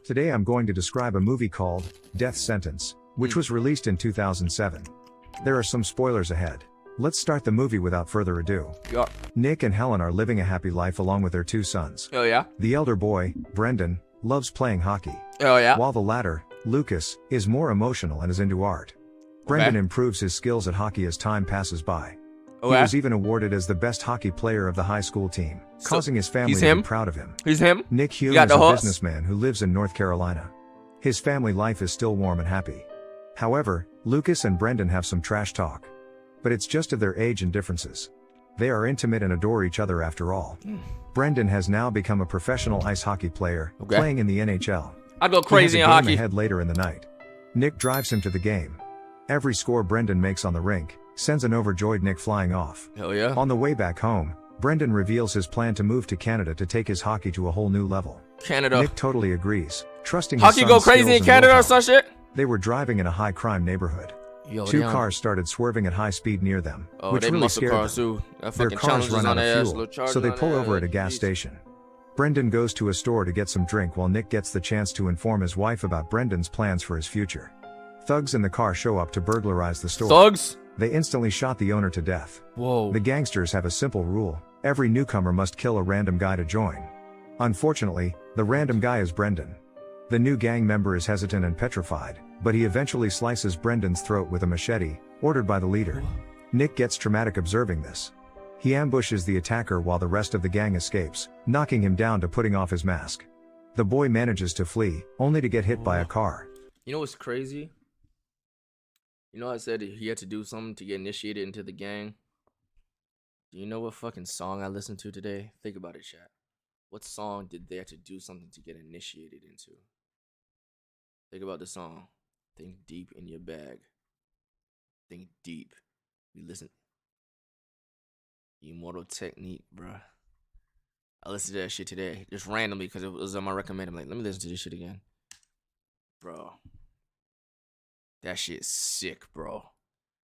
Today I'm going to describe a movie called Death Sentence, which was released in 2007. There are some spoilers ahead. Let's start the movie without further ado. Yeah. Nick and Helen are living a happy life along with their two sons. Oh yeah? The elder boy, Brendan, loves playing hockey. Oh yeah? While the latter, Lucas, is more emotional and is into art. Brendan improves his skills at hockey as time passes by. He was even awarded as the best hockey player of the high school team, causing his family to be proud of him. He's him? Nick Hume is a businessman who lives in North Carolina. His family life is still warm and happy. However, Lucas and Brendan have some trash talk. But it's just of their age and differences. They are intimate and adore each other after all. Brendan has now become a professional ice hockey player, playing in the NHL. I'd go crazy in hockey. Ahead later in the night. Nick drives him to the game. Every score Brendan makes on the rink sends an overjoyed Nick flying off. Hell yeah. On the way back home, Brendan reveals his plan to move to Canada to take his hockey to a whole new level. Canada. Nick totally agrees, trusting his hockey go crazy in Canada or some shit? They were driving in a high-crime neighborhood. Two cars started swerving at high speed near them, which really scared them. Their cars run out of fuel, so they pull over at a gas station. Brendan goes to a store to get some drink while Nick gets the chance to inform his wife about Brendan's plans for his future. Thugs in the car show up to burglarize the store. Thugs? They instantly shot the owner to death. Whoa. The gangsters have a simple rule: every newcomer must kill a random guy to join. Unfortunately, the random guy is Brendan. The new gang member is hesitant and petrified, but he eventually slices Brendan's throat with a machete, ordered by the leader. Nick gets traumatic observing this. He ambushes the attacker while the rest of the gang escapes, knocking him down to putting off his mask. The boy manages to flee, only to get hit by a car. You know what's crazy? You know I said he had to do something to get initiated into the gang? Do you know what fucking song I listened to today? Think about it, chat. What song did they have to do something to get initiated into? Think about the song. Think deep in your bag. Think deep. You listen. Immortal Technique, bruh. I listened to that shit today, just randomly, because it was on my recommended. I'm like, let me listen to this shit again. Bro. That shit's sick, bro.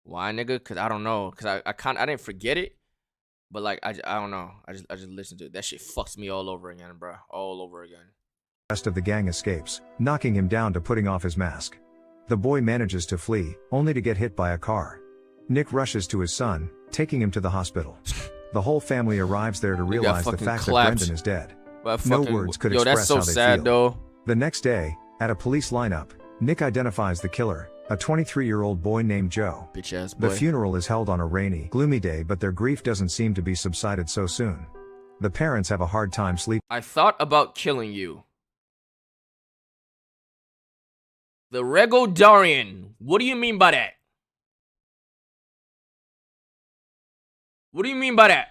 Why, nigga? Because I don't know. Because I didn't forget it. But, like, I don't know. I just listened to it. That shit fucks me all over again, bro. All over again. The rest of the gang escapes, knocking him down to putting off his mask. The boy manages to flee, only to get hit by a car. Nick rushes to his son, taking him to the hospital. The whole family arrives there to realize the fact that Brendan is dead. No words could express how they feel. Though. The next day, at a police lineup, Nick identifies the killer, a 23-year-old boy named Joe. Bitch-ass boy. The funeral is held on a rainy, gloomy day, but their grief doesn't seem to be subsided so soon. The parents have a hard time sleeping. I thought about killing you. The Regodarian. What do you mean by that? What do you mean by that?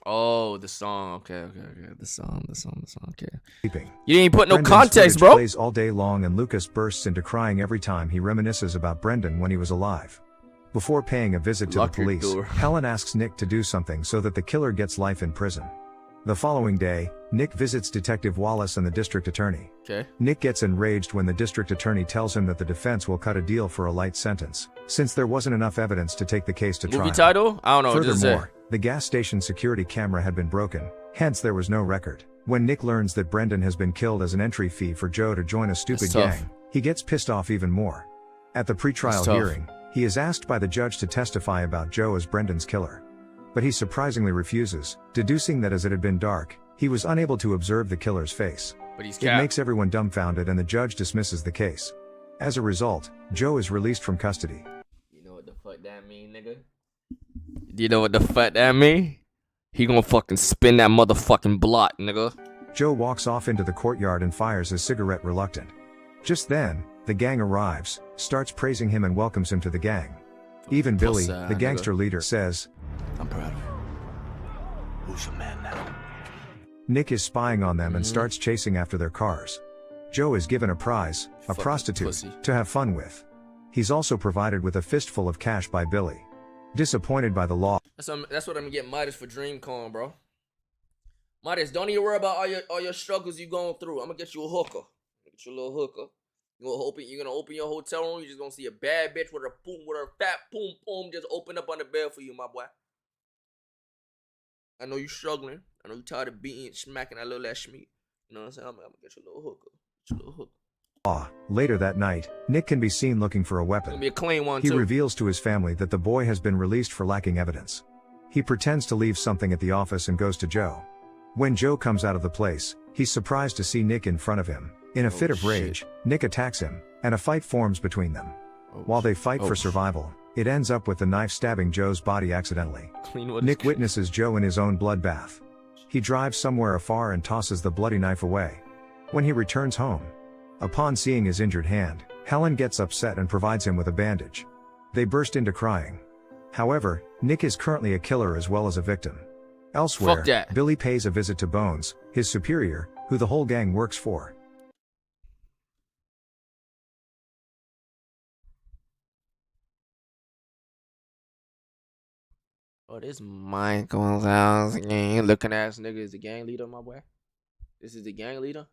Oh, the song. Okay. The song. Okay. You didn't put no context, bro. Plays all day long, and Lucas bursts into crying every time he reminisces about Brendan when he was alive. Before paying a visit to the police, Helen asks Nick to do something so that the killer gets life in prison. The following day, Nick visits Detective Wallace and the district attorney. Nick gets enraged when the district attorney tells him that the defense will cut a deal for a light sentence, since there wasn't enough evidence to take the case to trial. Movie title? I don't know. Furthermore, the gas station security camera had been broken, hence there was no record. When Nick learns that Brendan has been killed as an entry fee for Joe to join a stupid gang, he gets pissed off even more. At the pretrial hearing, he is asked by the judge to testify about Joe as Brendan's killer. But he surprisingly refuses, deducing that as it had been dark, he was unable to observe the killer's face. But it makes everyone dumbfounded, and the judge dismisses the case. As a result, Joe is released from custody. You know what the fuck that mean, nigga? You know what the fuck that mean? He gonna fucking spin that motherfucking block, nigga. Joe walks off into the courtyard and fires his cigarette reluctant. Just then, the gang arrives, starts praising him and welcomes him to the gang. Even Billy, the gangster leader, says, "I'm proud of you. Who's your man now?" Nick is spying on them and starts chasing after their cars. Joe is given a prize, a prostitute, to have fun with. He's also provided with a fistful of cash by Billy. Disappointed by the law. That's what I'm gonna get Midas for DreamCon, bro. Midas, don't even worry about all your struggles you going through. I'm gonna get you a hooker. Get you a little hooker. You're gonna open your hotel room. You're just gonna see a bad bitch with her fat poom just open up on the bed for you, my boy. I know you struggling. I know you tired of beating, smacking that little ass meat. You know what I'm saying? I'm gonna get you a little hooker. Get you a little hooker. Later that night, Nick can be seen looking for a weapon. It's gonna be a clean one, He too. reveals to his family that the boy has been released for lacking evidence. He pretends to leave something at the office and goes to Joe. When Joe comes out of the place, he's surprised to see Nick in front of him. In a fit of rage, Nick attacks him, and a fight forms between them. While they fight for survival, it ends up with the knife stabbing Joe's body accidentally. Nick witnesses Joe in his own bloodbath. He drives somewhere afar and tosses the bloody knife away. When he returns home, upon seeing his injured hand, Helen gets upset and provides him with a bandage. They burst into crying. However, Nick is currently a killer as well as a victim. Elsewhere, Billy pays a visit to Bones, his superior, who the whole gang works for. Oh, this Michael's house gang looking ass nigga is the gang leader, my boy. This is the gang leader.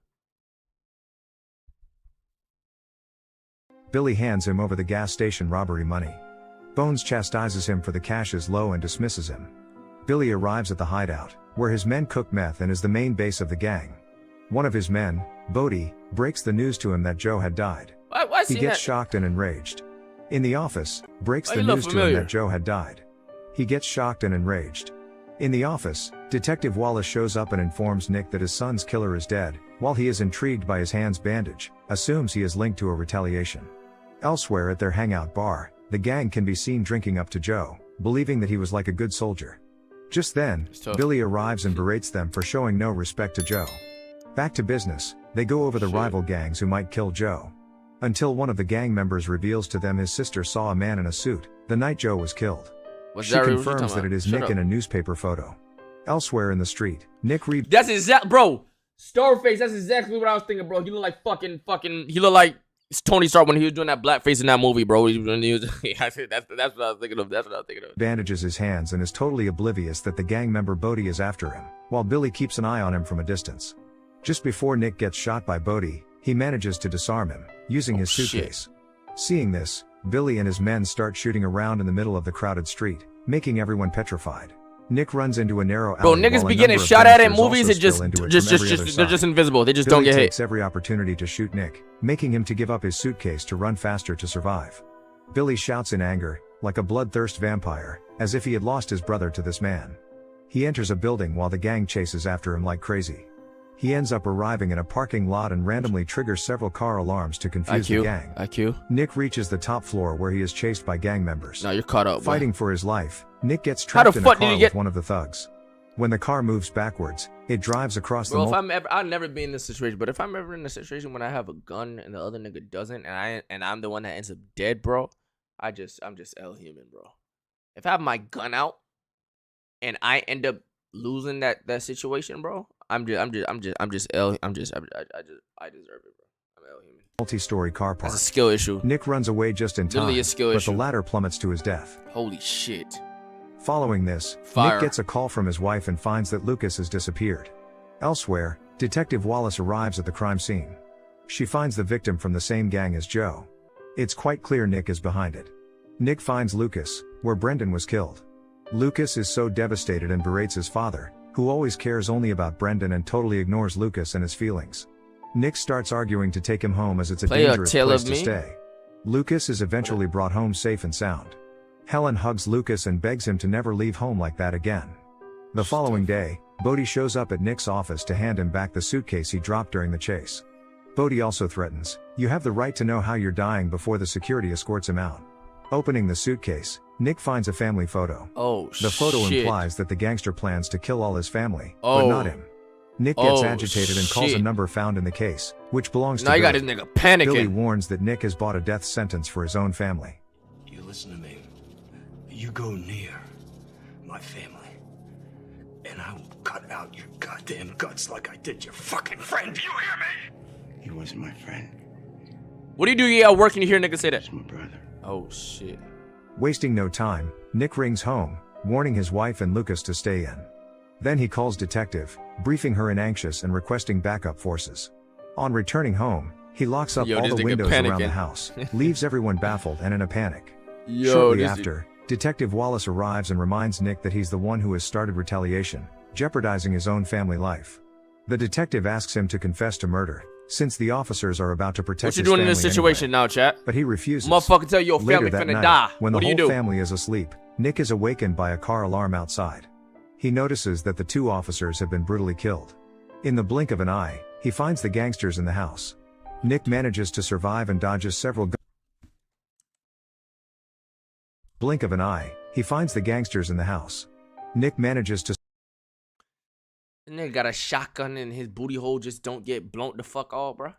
Billy hands him over the gas station robbery money. Bones chastises him for the cash is low and dismisses him. Billy arrives at the hideout, where his men cook meth and is the main base of the gang. One of his men, Bodie, breaks the news to him that Joe had died. He gets shocked and enraged. In the office, breaks the news to him that Joe had died. He gets shocked and enraged. In the office, Detective Wallace shows up and informs Nick that his son's killer is dead, while he is intrigued by his hand's bandage, assumes he is linked to a retaliation. Elsewhere at their hangout bar, the gang can be seen drinking up to Joe, believing that he was like a good soldier. Just then, Billy arrives and berates them for showing no respect to Joe. Back to business, they go over the rival gangs who might kill Joe. Until one of the gang members reveals to them his sister saw a man in a suit, the night Joe was killed. She confirms that it is Nick in a newspaper photo. Elsewhere in the street, Nick reads. That's exact, bro. Starface, that's exactly what I was thinking, bro. He looked like he looked like Tony Stark when he was doing that blackface in that movie, bro. That's what I was thinking of. That's what I was thinking of. Bandages his hands and is totally oblivious that the gang member Bodie is after him, while Billy keeps an eye on him from a distance. Just before Nick gets shot by Bodie, he manages to disarm him, using his suitcase. Seeing this, Billy and his men start shooting around in the middle of the crowded street, making everyone petrified. Nick runs into a narrow alley. Bro, niggas be getting shot at in movies. They're just invisible. They just Billy don't get hit. Takes every opportunity to shoot Nick, making him to give up his suitcase to run faster to survive. Billy shouts in anger, like a bloodthirst vampire, as if he had lost his brother to this man. He enters a building while the gang chases after him like crazy. He ends up arriving in a parking lot and randomly triggers several car alarms to confuse the gang. Nick reaches the top floor where he is chased by gang members. Now you're caught up. Fighting for his life, Nick gets trapped in a car with one of the thugs. When the car moves backwards, it drives across the. I'll never be in this situation, but if I'm ever in a situation when I have a gun and the other nigga doesn't, and I'm the one that ends up dead, bro, I'm just L human, bro. If I have my gun out and I end up losing that situation, bro, I deserve it, bro. I'm L human. Multi-story car park. That's a skill issue. Nick runs away just in time, but the ladder plummets to his death. Holy shit. Following this, Nick gets a call from his wife and finds that Lucas has disappeared. Elsewhere, Detective Wallace arrives at the crime scene. She finds the victim from the same gang as Joe. It's quite clear Nick is behind it. Nick finds Lucas, where Brendan was killed. Lucas is so devastated and berates his father, who always cares only about Brendan and totally ignores Lucas and his feelings. Nick starts arguing to take him home as it's a dangerous place to stay. Lucas is eventually brought home safe and sound. Helen hugs Lucas and begs him to never leave home like that again. The following day, Bodie shows up at Nick's office to hand him back the suitcase he dropped during the chase. Bodie also threatens, "You have the right to know how you're dying," before the security escorts him out. Opening the suitcase, Nick finds a family photo. The photo implies that the gangster plans to kill all his family, but not him. Nick gets agitated and calls a number found in the case, which belongs to Billy. Now you got this nigga panicking. Billy warns that Nick has bought a death sentence for his own family. You listen to me. You go near my family, and I will cut out your goddamn guts like I did your fucking friend. Do you hear me? He wasn't my friend. What do you do? Yeah, working here, nigga say that. He's my brother. Oh shit. Wasting no time, Nick rings home, warning his wife and Lucas to stay in. Then he calls Detective, briefing her in anxious and requesting backup forces. On returning home, he locks up all the windows around the house, leaves everyone baffled and in a panic. Shortly after, Detective Wallace arrives and reminds Nick that he's the one who has started retaliation, jeopardizing his own family life. The detective asks him to confess to murder, since the officers are about to protect What you his doing in family this situation anyway. now, chat? But he refuses. Motherfucker tell your Later family that finna night, die. when What the do you whole do? family is asleep, Nick is awakened by a car alarm outside. He notices that the 2 officers have been brutally killed. In the blink of an eye, he finds the gangsters in the house. Nick manages to survive and dodges several blink of an eye, he finds the gangsters in the house. Nick manages to The nigga got a shotgun in his booty hole, just don't get blown the fuck off, bro.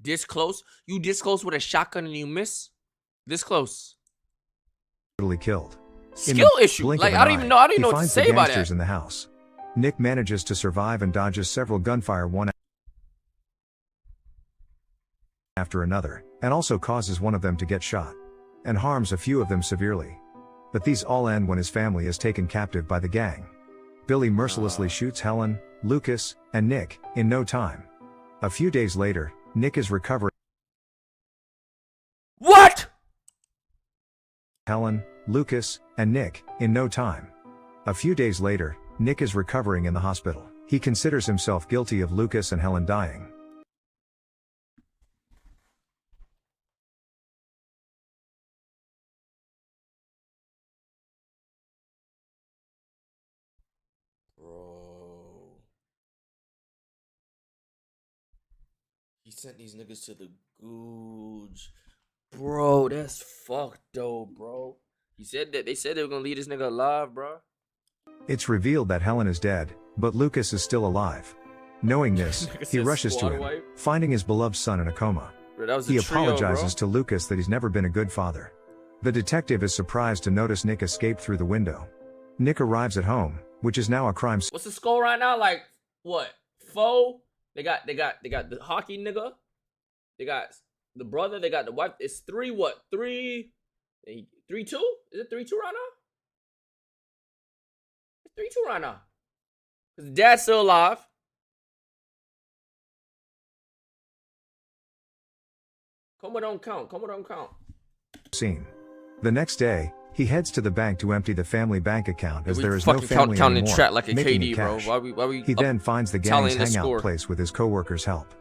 This close? You this close with a shotgun and you miss? This close. brutally killed. Skill issue. Like, I don't even know what to say about that. In the house. Nick manages to survive and dodges several gunfire one after another, and also causes one of them to get shot, and harms a few of them severely. But these all end when his family is taken captive by the gang. Billy mercilessly shoots Helen, Lucas, and Nick, in no time. A few days later, Nick is recovering. What? Helen, Lucas, and Nick, in no time. A few days later, Nick is recovering in the hospital. He considers himself guilty of Lucas and Helen dying. Bro. He sent these niggas to the googe. Bro, that's fucked though, bro. They said they were gonna leave this nigga alive, bro. It's revealed that Helen is dead, but Lucas is still alive. Knowing this, he rushes to him, finding his beloved son in a coma. Bro, that was He a trio, apologizes bro. to Lucas that he's never been a good father. The detective is surprised to notice Nick escape through the window. Nick arrives at home, which is now a crime What's the score right now? Like what? 4? They got the hockey nigga. They got the brother. They got the wife. It's 3 what? 3-2? Is it 3-2 right now? It's 3-2 right now. Cause dad's still alive. Coma don't count. scene. The next day, he heads to the bank to empty the family bank account as We there is no fucking family counting anymore, track like a making KD, it bro. cash. Why we He then finds the gang's tallying the hangout score? place with his co-workers' help.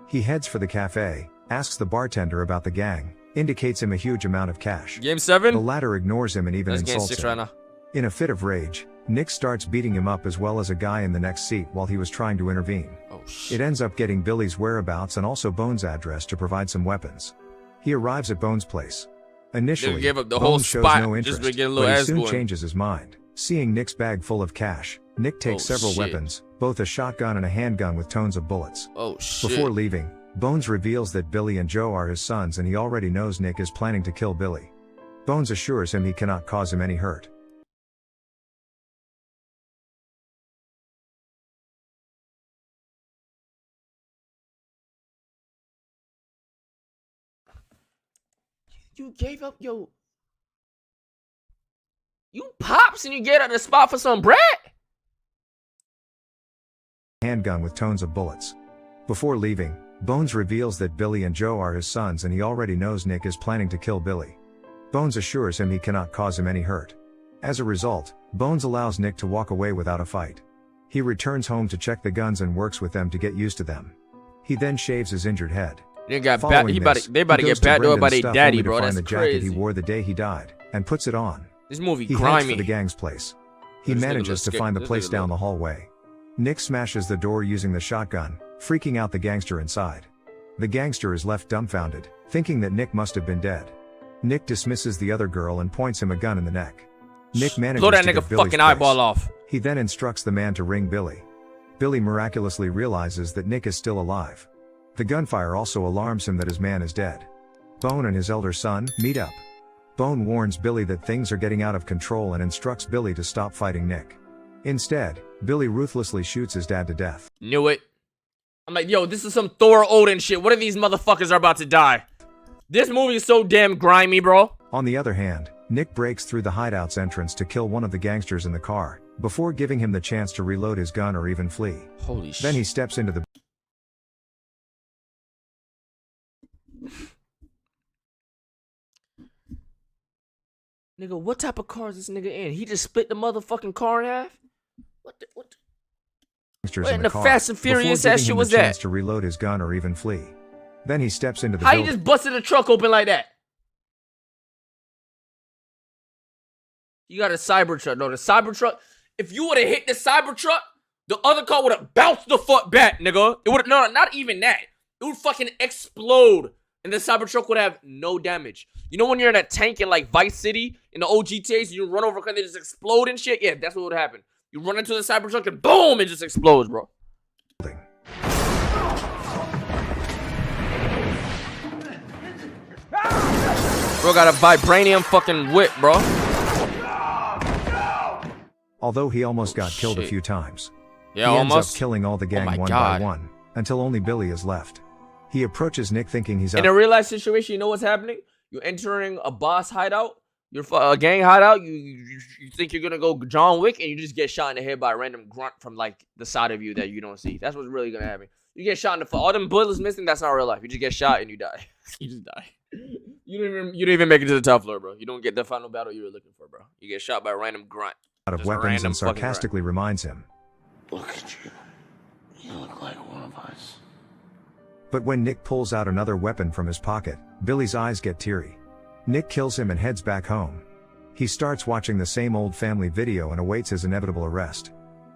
He heads for the cafe, asks the bartender about the gang, indicates him a huge amount of cash. Game The 7? latter ignores him and even That's game insults 6 him. right now. In a fit of rage, Nick starts beating him up as well as a guy in the next seat while he was trying to intervene. Oh shit. It ends up getting Billy's whereabouts and also Bones' address to provide some weapons. He arrives at Bones' place. Initially, gave up the Bones whole shows spot no just interest, to get a little but he ass soon whooping. changes his mind. Seeing Nick's bag full of cash, Nick takes Oh, several shit. weapons, both a shotgun and a handgun with tons of bullets. Oh shit. Before leaving, Bones reveals that Billy and Joe are his sons and he already knows Nick is planning to kill Billy. Bones assures him he cannot cause him any hurt. You gave up your... You pops and you get out the spot for some bread? Handgun with tons of bullets. Before leaving, Bones reveals that Billy and Joe are his sons and he already knows Nick is planning to kill Billy. Bones assures him he cannot cause him any hurt. As a result, Bones allows Nick to walk away without a fight. He returns home to check the guns and works with them to get used to them. He then shaves his injured head. They got Following they about to he goes get backdoored by Brendan's their stuff daddy, only to bro. find That's the jacket crazy. he wore the day he died, and puts it on. This movie He heads grimy. for the gang's place. He This nigga manages looks to scared. find the This place nigga down look- the hallway. Nick smashes the door using the shotgun, freaking out the gangster inside. The gangster is left dumbfounded, thinking that Nick must have been dead. Nick dismisses the other girl and points him a gun in the neck. Nick manages Blow that to nigga get Billy's fucking place. eyeball off. He then instructs the man to ring Billy. Billy miraculously realizes that Nick is still alive. The gunfire also alarms him that his man is dead. Bone and his elder son meet up. Bone warns Billy that things are getting out of control and instructs Billy to stop fighting Nick. Instead, Billy ruthlessly shoots his dad to death. Knew it. I'm like, yo, this is some Thor Odin shit. What if these motherfuckers are about to die? This movie is so damn grimy, bro. On the other hand, Nick breaks through the hideout's entrance to kill one of the gangsters in the car, before giving him the chance to reload his gun or even flee. Holy shit. Then he steps into the Nigga, what type of car is this nigga in? He just split the motherfucking car in half? What the? gangsters What in in the the car Fast and before Furious giving ass him shit the was chance that? to reload his gun or even flee. Then he steps into the How you building. just busted the truck open like that? You got a Cybertruck. No, the Cybertruck. If you would have hit the Cybertruck, the other car would have bounced the fuck back, nigga. It would no, not even that. It would fucking explode, and the Cybertruck would have no damage. You know when you're in a tank in like Vice City in the old GTAs, you run over because they just explode and shit. Yeah, that's what would happen. You run into the Cybertruck and boom, it just explodes, bro. Bro got a vibranium fucking whip, bro. Although he almost got killed a Shit. few times. Yeah, He almost. ends up killing all the gang my one God. by one, until only Billy is left. He approaches Nick thinking he's In up. a real life situation, you know what's happening? You're entering a boss hideout. You're a gang hideout. You think you're gonna go John Wick, and you just get shot in the head by a random grunt from like the side of you that you don't see. That's what's really gonna happen. You get shot in the foot. All them bullets missing. That's not real life. You just get shot and you die. You just die. You don't even make it to the top floor, bro. You don't get the final battle you were looking for, bro. You get shot by a random grunt. Out of Just a weapons random and fucking sarcastically reminds him. Look at you. You look like one of us. But when Nick pulls out another weapon from his pocket, Billy's eyes get teary. Nick kills him and heads back home. He starts watching the same old family video and awaits his inevitable arrest.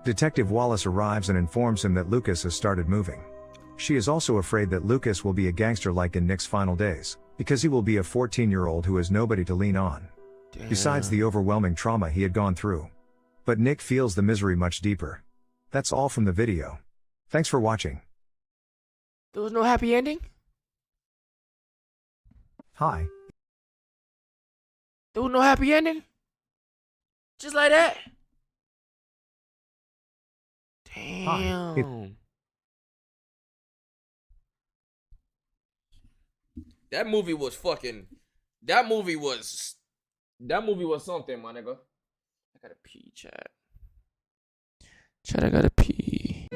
Detective Wallace arrives and informs him that Lucas has started moving. She is also afraid that Lucas will be a gangster like in Nick's final days, because he will be a 14-year-old who has nobody to lean on. Damn. Besides the overwhelming trauma he had gone through. But Nick feels the misery much deeper. That's all from the video. Thanks for watching. There was no happy ending? Hi. There was no happy ending? Just like that? Damn. That movie was fucking... That movie was something, my nigga. I gotta pee, chat. Chat, I gotta pee.